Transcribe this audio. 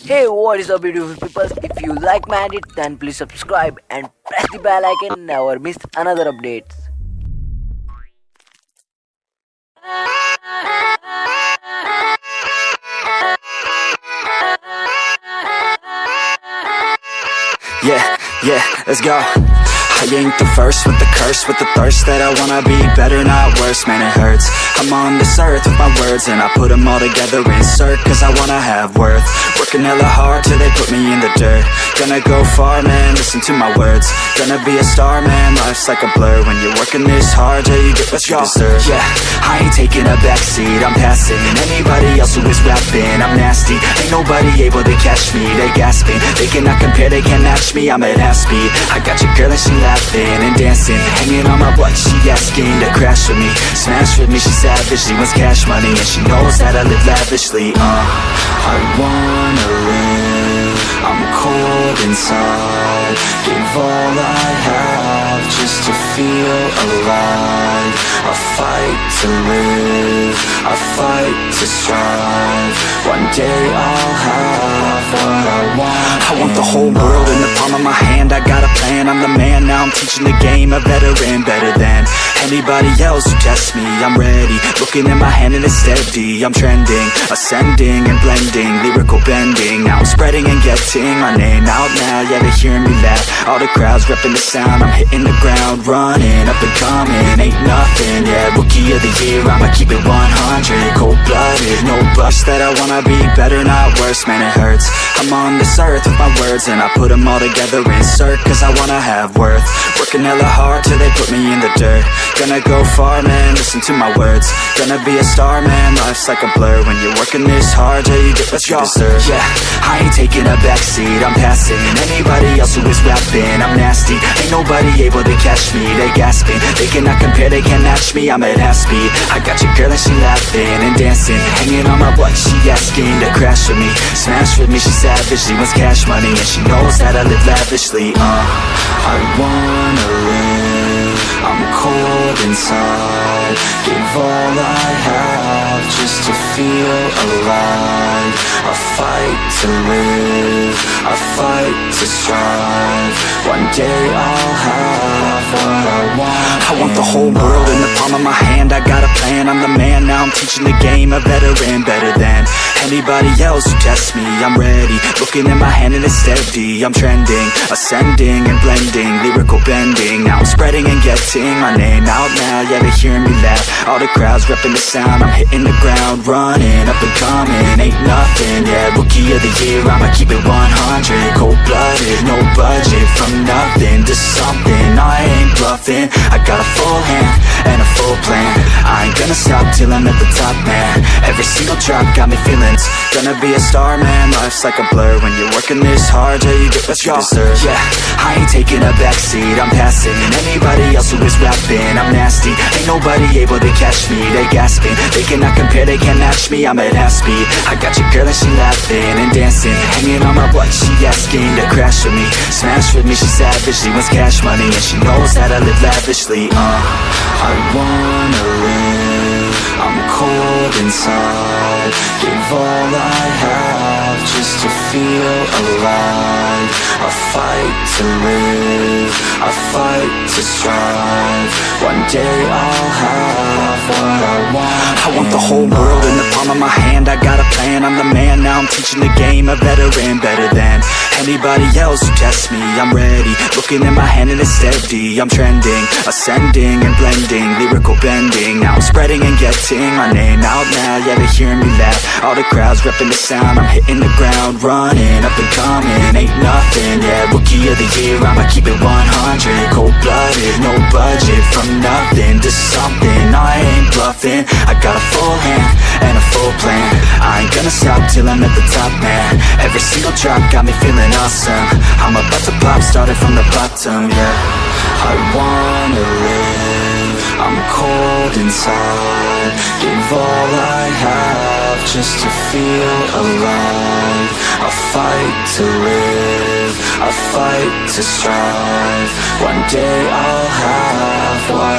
Hey, what is up, beautiful people? If you like my edit, then please subscribe and press the bell icon. Never miss another updates. Yeah, let's go. I ain't the first with the curse, with the thirst that I wanna be better, not worse, man it hurts. I'm on this earth with my words and I put them all together, insert, cause I wanna have worth. Working hella hard till they put me in the dirt. Gonna go far, man, listen to my words. Gonna be a star, man, life's like a blur. When you're working this hard, yeah, you get what you deserve. Yeah, I ain't taking a backseat, I'm passing anybody else who is rapping. I'm nasty, ain't nobody able to catch me. They gasping, they cannot compare, they can't match me. I'm at half speed, I got your girl and she laughing and dancing, hanging on my butt, she asking to crash with me, smash with me, she savage, she wants cash money, and she knows that I live lavishly. I wanna live, I'm cold inside, give all I have just to feel alive. I fight to live, I fight to strive, one day I'll have what I want. I want the whole world in the palm of my hand, I got a plan, I'm the man, now I'm teaching the game, a veteran, better than anybody else who tests me. I'm ready, looking at my hand and it's steady. I'm trending, ascending and blending, lyrical bending. Now I'm spreading and getting my name out now, yeah, they hearing me laugh. All the crowds repping the sound, I'm hitting the ground, running, up and coming, ain't nothing, yeah, rookie of the year, I'ma keep it 100, cold-blooded, no blush that I wanna be better, not worse, man it hurts. I'm on this earth with my words and I put them all together, insert, cause I wanna have worth. Working hella hard till they put me in the dirt. Gonna go far, man, listen to my words. Gonna be a star, man, life's like a blur. When you're working this hard, yeah, you get what you deserve. Yeah, I ain't taking a backseat, I'm passing anybody else who is rapping. I'm nasty, ain't nobody able to catch me. They gasping, they cannot compare, they can't match me. I'm at half speed, I got your girl and she laughing and dancing, hanging on my butt, she asking to crash with me, smash with me, she savage, she wants cash money, and she knows that I live lavishly. I wanna live, I'm cold inside, give all I have just to feel alive. I fight to live, I fight to strive, one day I'll have what I want. I want the whole world in the palm of my hand, I got a plan, I'm the man, now I'm teaching the game, a veteran, better than anybody else who tests me. I'm ready, looking at my hand and it's steady. I'm trending, ascending and blending, lyrical bending. Now I'm spreading and getting my name out now, yeah, they hearing me laugh. All the crowds repping the sound, I'm hitting the ground, running, up and coming, ain't nothing, yeah, rookie of the year, I'ma keep it 100, cold-blooded, no budget, from nothing to something, I ain't bluffing. I got a full hand and a full plan, I ain't gonna stop till I'm at the top, man. Every single drop got me feeling it's gonna be a star, man, life's like a blur. When you're working this hard, yeah, you get what you deserve. Yeah, I ain't taking a backseat, I'm passing anybody else who is rapping. I'm nasty, ain't nobody able to catch me. They gasping, they cannot compare, they can't match me. I'm at half speed, I got your girl and she laughing and dancing, hanging on my butt, she asking to crash with me, smash with me, she savage, she wants cash money, and she knows that I live lavishly. I wanna live, I'm cold inside, give all I have just to feel alive. I fight to live, I fight to strive, one day I'll have what I want. I want the whole world in the palm of my hand, I got a plan, I'm the man, now I'm teaching the game, a veteran, better than anybody else who tests me. I'm ready, looking at my hand and it's steady. I'm trending, ascending and blending, lyrical bending. Now I'm spreading and getting my name out now, yeah, they hearing me laugh. All the crowds repping the sound, I'm hitting the ground, running, up and coming, ain't nothing, yeah, rookie of the year, I'ma keep it 100, cold-blooded, no budget, from nothing to something, I ain't bluffing. I got a full hand and a full plan, I ain't gonna stop till I'm at the top, man. Every single drop got me feeling awesome, I'm about to pop, started from the bottom, yeah. I wanna live, I'm cold inside, give all I have just to feel alive. I fight to live, I fight to strive, one day I'll have what